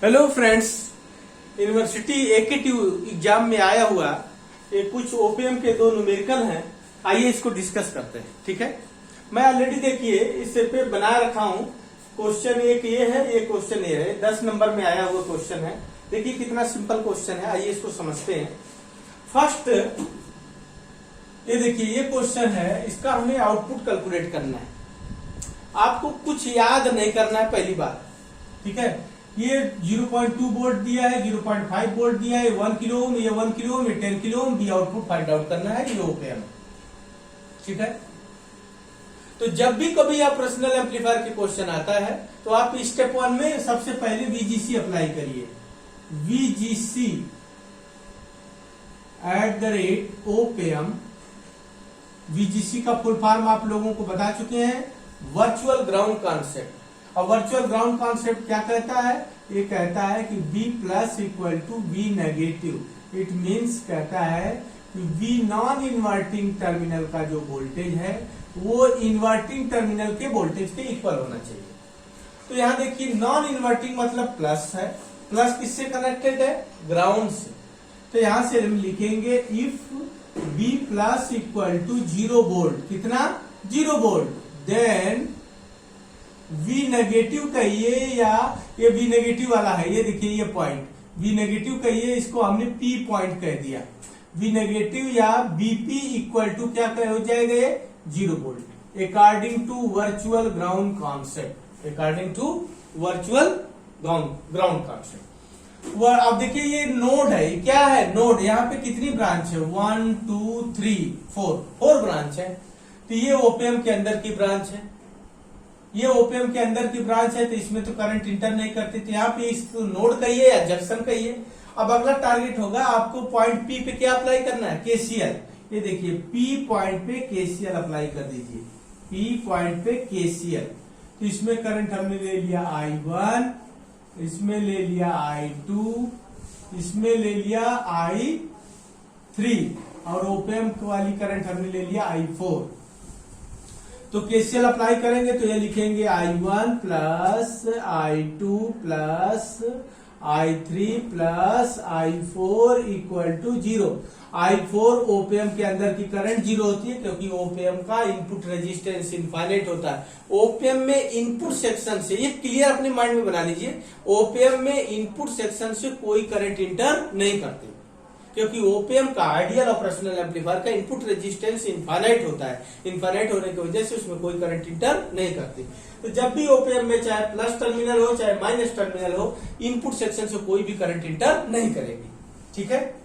Hello friends, university एकेटिव exam में आया हुआ ये कुछ ओपीएम के दो न्यूमेरिकल हैं। आइए इसको डिस्कस करते हैं। ठीक है, मैं ऑलरेडी देखिए इस पे बना रखा हूं। क्वेश्चन एक ये है, ये क्वेश्चन ये है, 10 नंबर में आया हुआ क्वेश्चन है। देखिए कितना सिंपल क्वेश्चन है, आइए इसको समझते हैं। फर्स्ट ये देखिए, ये क्वेश्चन है, इसका हमें आउटपुट कैलकुलेट करना है। आपको कुछ याद नहीं करना है पहली बात। ठीक है, ये 0.2 वोल्ट दिया है, 0.5 वोल्ट दिया है, 1 किलो ओम, ये 1 किलो ओम, ये 10 किलो ओम, भी आउटपुट फाइंड आउट करना है, ये ओपीएम। ठीक है, तो जब भी कभी आप पर्सनल एम्पलीफायर के क्वेश्चन आता है तो आप स्टेप 1 में सबसे पहले वीजीसी अप्लाई करिए। वीजीसी @ ओपीएम। वीजीसी का फुल फॉर्म आप लोगों को बता चुके हैं, वर्चुअल ग्राउंड कॉन्सेप्ट। और वर्चुअल ग्राउंड कॉन्सेप्ट क्या कहता है? ये कहता है कि V plus equal to V negative. It means कहता है कि V नॉन इन्वर्टिंग टर्मिनल का जो वोल्टेज है वो इन्वर्टिंग टर्मिनल के वोल्टेज के इक्वल होना चाहिए। तो यहां देखिए, नॉन इन्वर्टिंग मतलब प्लस है। प्लस किससे कनेक्टेड है? ग्राउंड से। तो यहां से हम लिखेंगे if V plus equal to 0 volt. कितना? 0 वोल्ट। देन V नेगेटिव कहिए, या ये V नेगेटिव वाला है, ये देखिए ये पॉइंट V नेगेटिव कहिए, इसको हमने P पॉइंट कह दिया। V नेगेटिव या BP इक्वल टू क्या हो जाएगा? ये 0 volt according to virtual ground concept. According to virtual ground concept. अब देखिए ये नोड है, क्या है? नोड। यहाँ पे कितनी ब्रांच है? 1 2 3 4 ब्रांच है। तो ये ओपीएम के अंदर की ब्रांच है, ये ओपीएम के अंदर की ब्रांच है, तो इसमें तो करंट इंटर नहीं करती। तो यहाँ पे इस नोड कहिए या जंक्शन कहिए। अब अगला टारगेट होगा आपको पॉइंट पी पे क्या अप्लाई करना है? केसीएल। ये देखिए पी पॉइंट पे केसीएल अप्लाई कर दीजिए। पी पॉइंट पे केसीएल। तो इसमें करंट हमने ले लिया I1, इसमें ले लिया I2, इसमें ले लिया I3, और ओपीएम वाली करंट हमने ले लिया I4। तो केसीएल अप्लाई करेंगे तो ये लिखेंगे I1 plus I2 plus I3 plus I4 equal to 0। I4 op amp के अंदर की करंट 0 होती है, क्योंकि ओपीएम का इनपुट रेजिस्टेंस इनफाइनाइट होता है। ओपीएम में इनपुट सेक्शन से, ये क्लियर अपने माइंड में बना लीजिए, ओपीएम में इनपुट सेक्शन से कोई करंट इंटर नहीं करती, क्योंकि ओपीएम का आइडियल ऑपरेशनल एम्पलीफायर का इनपुट रेजिस्टेंस इनफाइनाइट होता है। इनफाइनाइट होने की वजह से उसमें कोई करंट इंटर नहीं करती। तो जब भी ओपीएम में चाहे प्लस टर्मिनल हो चाहे माइनस टर्मिनल हो, इनपुट सेक्शन से कोई भी करंट इंटर नहीं करेगी। ठीक है,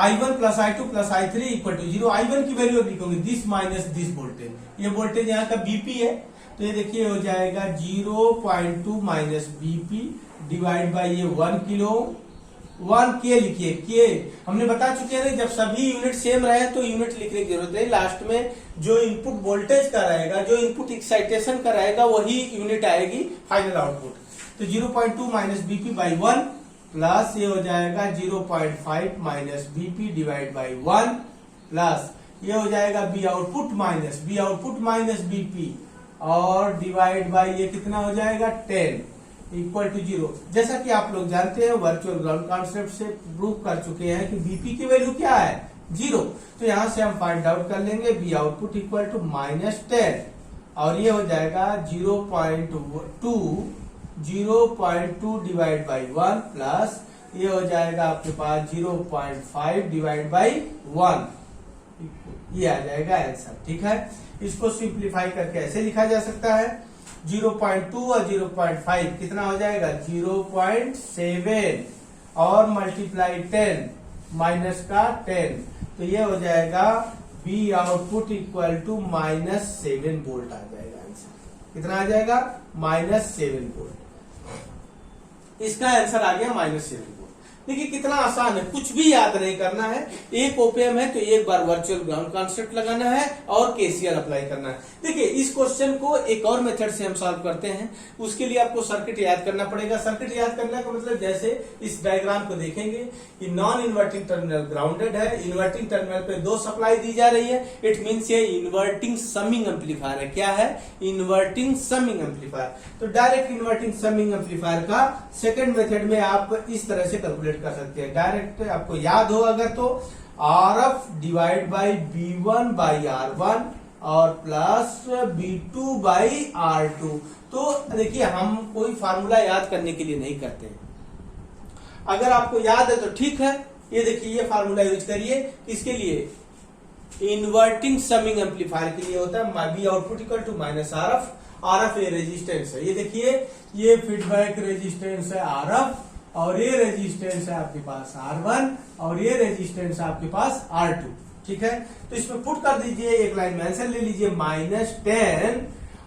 I1 plus I2 plus I3 equal to 0। I1 की वैल्यू लिखोगे दिस माइनस दिस वोल्टेज। ये वोल्टेज यहाँ का बीपी है, तो ये देखिए हो जाएगा 0.2 माइनस बीपी डिवाइड बाई ये 1 किलो 1 के लिखिए। के हमने बता चुके हैं, जब सभी यूनिट सेम रहे तो यूनिट लिखने की जरूरत नहीं। लास्ट में जो इनपुट वोल्टेज का रहेगा, जो इनपुट एक्साइटेशन का रहेगा, वही यूनिट आएगी फाइनल आउटपुट। तो 0.2 माइनस बीपी बाई 1 प्लस ये हो जाएगा 0.5 minus BP divide by 1 plus ये हो जाएगा बी आउटपुट माइनस बीपी, और डिवाइड बाई ये कितना हो जाएगा 10 इक्वल टू 0। जैसा कि आप लोग जानते हैं, वर्चुअल ग्राउंड कॉन्सेप्ट से प्रूव कर चुके हैं कि बीपी की वैल्यू क्या है? 0। तो यहां से हम फाइंड आउट कर लेंगे बी आउटपुट इक्वल टू -10, और ये हो जाएगा 0.2 डिवाइड बाई 1 प्लस ये हो जाएगा आपके पास 0.5 डिवाइड बाई 1। ये आ जाएगा आंसर। ठीक है, इसको सिंप्लीफाई करके ऐसे लिखा जा सकता है 0.2 और 0.5 कितना हो जाएगा? 0.7 और मल्टीप्लाई 10 माइनस का 10, तो ये हो जाएगा B output equal to -7 volt आ जाएगा आंसर। कितना आ जाएगा? -7 वोल्ट। इसका आंसर आ गया -7 वोल्ट। देखिए कितना आसान है, कुछ भी याद नहीं करना है। एक ओपीएम है तो एक बार वर्चुअल ग्राउंड कॉन्सेप्ट लगाना है और केसीएल अप्लाई करना है। देखिए इस क्वेश्चन को एक और मेथड से हम सॉल्व करते हैं। उसके लिए आपको सर्किट याद करना पड़ेगा। सर्किट याद करने का मतलब जैसे इस डायग्राम को देखेंगे कि नॉन इन्वर्टिंग टर्मिनल ग्राउंडेड है, इन्वर्टिंग टर्मिनल पे 2 सप्लाई दी जा रही है। इट मीन्स ये इन्वर्टिंग समिंग एम्पलीफायर है। क्या है? Inverting summing amplifier. तो डायरेक्ट इन्वर्टिंग समिंग एम्पलीफायर का सेकंड मेथड में आप इस तरह से कैलकुलेट कर सकते हैं। डायरेक्ट आपको याद हो अगर तो RF divide by B1 by R1 और प्लस B2 बाई R2। तो देखिए हम कोई फार्मूला याद करने के लिए नहीं करते हैं। अगर आपको याद है तो ठीक है। ये देखिए ये फार्मूला यूज करिए। किसके लिए? इन्वर्टिंग समिंग एम्पलीफायर के लिए होता है B output equal to minus RF ये रेजिस्टेंस है। ये देखिए ये फीडबैक रेजिस्टेंस है RF और ये रेजिस्टेंस है आपके पास R1 और ये रेजिस्टेंस है आपके पास R2। ठीक है, तो इसमें पुट कर दीजिए, एक लाइन में आंसर ले लीजिए -10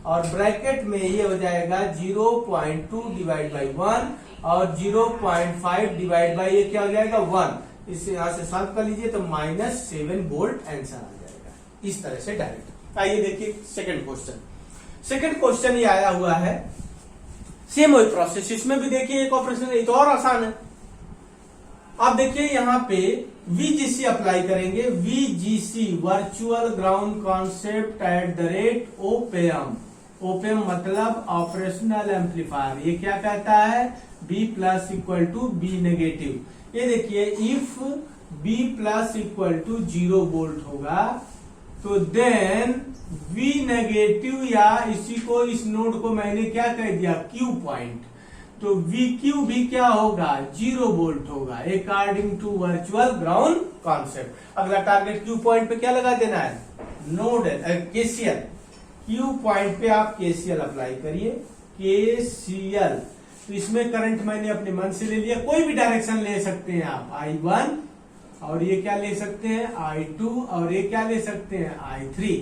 और ब्रैकेट में ये हो जाएगा 0.2 डिवाइड बाई 1 और 0.5 डिवाइड बाई ये क्या हो जाएगा 1। इसे यहां से सॉल्व कर लीजिए तो -7 वोल्ट आंसर आ जाएगा। इस तरह से डायरेक्ट। आइए देखिए सेकंड क्वेश्चन। सेकंड क्वेश्चन ये आया हुआ है, सेम वही प्रोसेस। इसमें भी देखिए एक ऑपरेशन है, तो और आसान है। आप देखिए यहाँ पे VGC अप्लाई करेंगे। VGC virtual ground concept at the rate op amp. Op amp मतलब ऑपरेशनल एम्पलीफायर। ये क्या कहता है? B plus equal to B negative. ये देखिए if B plus equal to 0 volt होगा तो देन V नेगेटिव या इसी को इस नोड को मैंने क्या कह दिया Q पॉइंट, तो VQ भी क्या होगा 0 वोल्ट होगा according to virtual ground concept. अगला टारगेट Q पॉइंट पे क्या लगा देना है? Node KCL। Q पॉइंट पे आप KCL अप्लाई करिए। KCL तो इसमें करंट मैंने अपने मन से ले लिया, कोई भी डायरेक्शन ले सकते हैं आप। I1 और ये क्या ले सकते हैं I2 और ये क्या ले सकते हैं I3।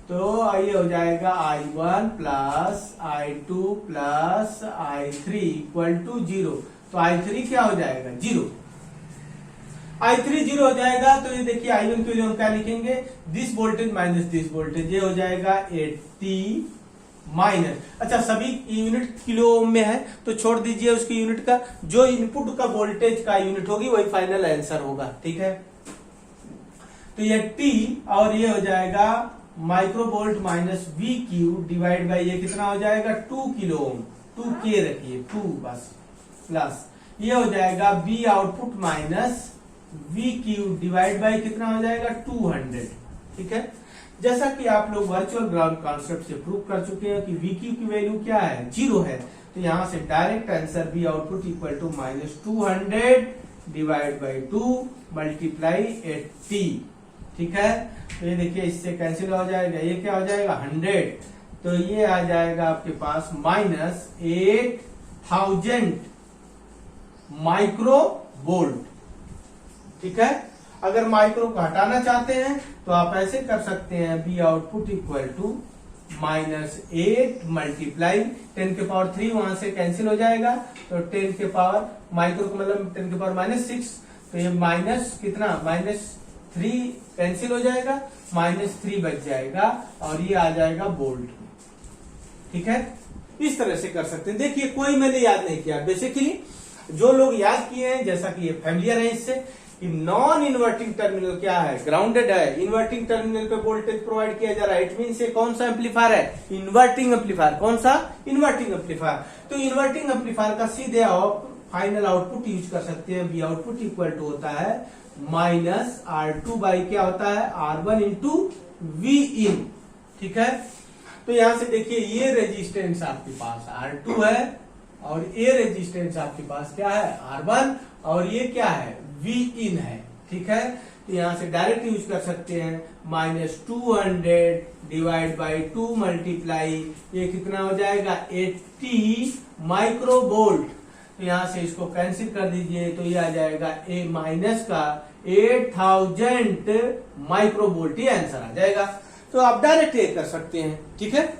तो ये हो जाएगा I1 plus I2 plus I3 equal to 0। तो I3 क्या हो जाएगा 0। I3 0 हो जाएगा। तो ये देखिए I1 के लिए हम क्या लिखेंगे? This voltage minus this voltage. ये हो जाएगा 80 माइनस, अच्छा सभी यूनिट किलो ओम में है तो छोड़ दीजिए उसकी यूनिट का। जो इनपुट का वोल्टेज का यूनिट होगी वही फाइनल आंसर होगा। ठीक है, तो ये T और ये हो जाएगा microvolt minus VQ divide by ये कितना हो जाएगा 2 किलो ओम। 2K रखिए 2 बस, प्लस ये हो जाएगा B output minus VQ divide by कितना हो जाएगा 200। ठीक है, जैसा कि आप लोग वर्चुअल ग्राउंड कॉन्सेप्ट से प्रूव कर चुके हैं कि VQ की वैल्यू क्या है 0 है, तो यहां से direct answer B output equal to -200 divide by 2 multiply 80। ठीक है, तो ये देखिए इससे कैंसिल हो जाएगा, ये क्या हो जाएगा 100, तो ये आ जाएगा आपके पास -8000 माइक्रो वोल्ट। ठीक है, अगर माइक्रो को हटाना चाहते हैं तो आप ऐसे कर सकते हैं B output equal to -8 multiply 10 के पावर 3 वहां से कैंसिल हो जाएगा, तो 10 के पावर माइक्रो को मतलब 10 के पावर -6, तो ये माइनस कितना -3 कैंसिल हो जाएगा, -3 बच जाएगा और ये आ जाएगा वोल्ट। ठीक है, इस तरह से कर सकते हैं। देखिए कोई मैंने याद नहीं किया, बेसिकली जो लोग याद किए हैं जैसा कि ये फैमिलियर है इससे कि नॉन इन्वर्टिंग टर्मिनल क्या है ग्राउंडेड है, इन्वर्टिंग टर्मिनल पे वोल्टेज प्रोवाइड किया जा रहा है। इट मीन से कौन सा एम्पलीफायर है? Inverting amplifier. कौन सा? Inverting amplifier. तो इन्वर्टिंग एम्पलीफायर का सीधे आप फाइनल आउटपुट यूज कर सकते हैं। B आउटपुट इक्वल टू होता है -R2 बाई क्या होता है R1 इंटू Vin। ठीक है, तो यहां से देखिए ये रेजिस्टेंस आपके पास R2 है और ये रेजिस्टेंस आपके पास क्या है R1 और ये क्या है Vin है। ठीक है, तो यहां से डायरेक्ट यूज कर सकते हैं -200 डिवाइड बाई 2 मल्टीप्लाई ये कितना हो जाएगा 80 माइक्रो वोल्ट। तो यहां से इसको कैंसिल कर दीजिए तो ये आ जाएगा A माइनस का 8000 माइक्रो वोल्ट, ये आंसर आ जाएगा। तो आप डायरेक्ट ये कर सकते हैं। ठीक है।